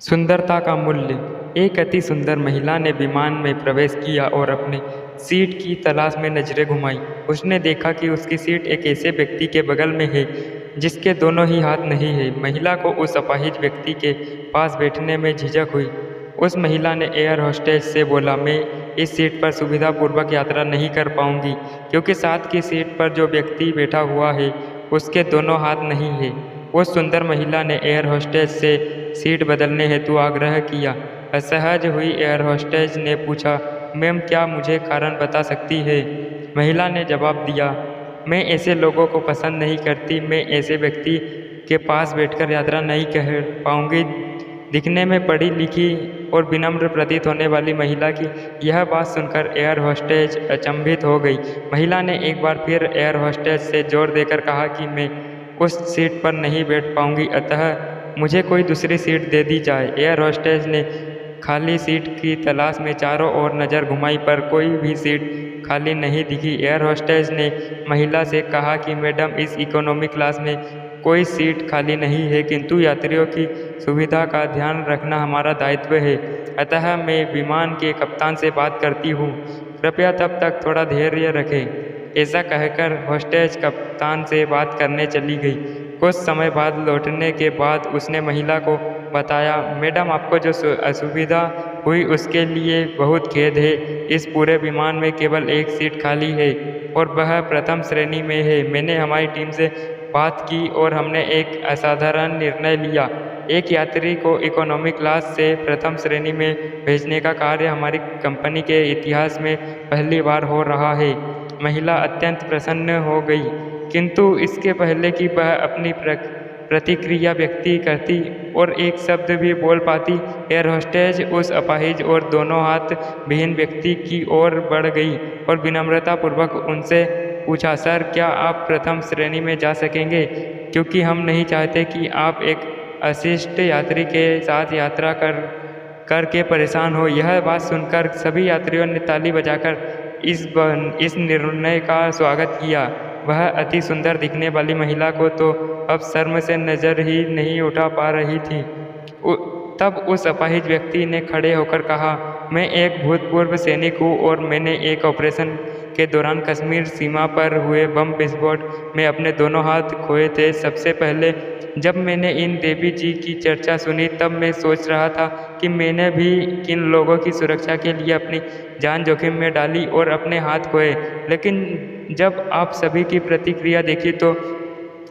सुंदरता का मूल्य। एक अति सुंदर महिला ने विमान में प्रवेश किया और अपनी सीट की तलाश में नजरें घुमाई। उसने देखा कि उसकी सीट एक ऐसे व्यक्ति के बगल में है जिसके दोनों ही हाथ नहीं है। महिला को उस अपाहिज व्यक्ति के पास बैठने में झिझक हुई। उस महिला ने एयर होस्टेस से बोला, मैं इस सीट पर सुविधापूर्वक यात्रा नहीं कर पाऊंगी क्योंकि साथ की सीट पर जो व्यक्ति बैठा हुआ है उसके दोनों हाथ नहीं है। उस सुंदर महिला ने एयर होस्टेस से सीट बदलने हेतु आग्रह किया। असहज हुई एयर होस्टेस ने पूछा, मैम क्या मुझे कारण बता सकती है? महिला ने जवाब दिया, मैं ऐसे लोगों को पसंद नहीं करती। मैं ऐसे व्यक्ति के पास बैठकर यात्रा नहीं कर पाऊंगी। दिखने में पढ़ी लिखी और विनम्र प्रतीत होने वाली महिला की यह बात सुनकर एयर होस्टेस अचंभित हो गई। महिला ने एक बार फिर एयर होस्टेस से जोर देकर कहा कि मैं उस सीट पर नहीं बैठ पाऊंगी, अतः मुझे कोई दूसरी सीट दे दी जाए। एयर होस्टेस ने खाली सीट की तलाश में चारों ओर नज़र घुमाई पर कोई भी सीट खाली नहीं दिखी। एयर होस्टेस ने महिला से कहा कि मैडम, इस इकोनॉमी क्लास में कोई सीट खाली नहीं है, किंतु यात्रियों की सुविधा का ध्यान रखना हमारा दायित्व है, अतः मैं विमान के कप्तान से बात करती हूँ, कृपया तब तक थोड़ा धैर्य रखें। ऐसा कहकर होस्टेस कप्तान से बात करने चली गई। कुछ समय बाद लौटने के बाद उसने महिला को बताया, मैडम आपको जो असुविधा हुई उसके लिए बहुत खेद है। इस पूरे विमान में केवल एक सीट खाली है और वह प्रथम श्रेणी में है। मैंने हमारी टीम से बात की और हमने एक असाधारण निर्णय लिया। एक यात्री को इकोनॉमी क्लास से प्रथम श्रेणी में भेजने का कार्य हमारी कंपनी के इतिहास में पहली बार हो रहा है। महिला अत्यंत प्रसन्न हो गई, किंतु इसके पहले कि वह अपनी प्रतिक्रिया व्यक्त करती और एक शब्द भी बोल पाती, एयर होस्टेस उस अपाहिज और दोनों हाथ विहीन व्यक्ति की ओर बढ़ गई और विनम्रतापूर्वक उनसे पूछा, सर क्या आप प्रथम श्रेणी में जा सकेंगे, क्योंकि हम नहीं चाहते कि आप एक अशिष्ट यात्री के साथ यात्रा करके परेशान हो। यह बात सुनकर सभी यात्रियों ने ताली बजाकर इस निर्णय का स्वागत किया। वह अति सुंदर दिखने वाली महिला को तो अब शर्म से नजर ही नहीं उठा पा रही थी। तब उस अपाहिज व्यक्ति ने खड़े होकर कहा, मैं एक भूतपूर्व सैनिक हूँ और मैंने एक ऑपरेशन के दौरान कश्मीर सीमा पर हुए बम विस्फोट में अपने दोनों हाथ खोए थे। सबसे पहले जब मैंने इन देवी जी की चर्चा सुनी तब मैं सोच रहा था कि मैंने भी किन लोगों की सुरक्षा के लिए अपनी जान जोखिम में डाली और अपने हाथ खोए, लेकिन जब आप सभी की प्रतिक्रिया देखी तो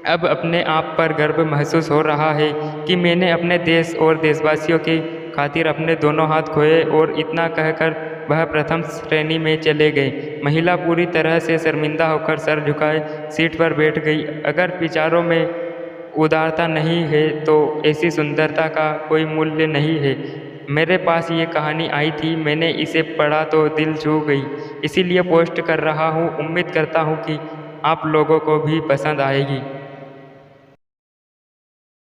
अब अपने आप पर गर्व महसूस हो रहा है कि मैंने अपने देश और देशवासियों की खातिर अपने दोनों हाथ खोए। और इतना कहकर वह प्रथम श्रेणी में चले गए। महिला पूरी तरह से शर्मिंदा होकर सर झुकाए सीट पर बैठ गई। अगर विचारों में उदारता नहीं है तो ऐसी सुंदरता का कोई मूल्य नहीं है। मेरे पास ये कहानी आई थी, मैंने इसे पढ़ा तो दिल छू गई, इसीलिए पोस्ट कर रहा हूँ। उम्मीद करता हूँ कि आप लोगों को भी पसंद आएगी।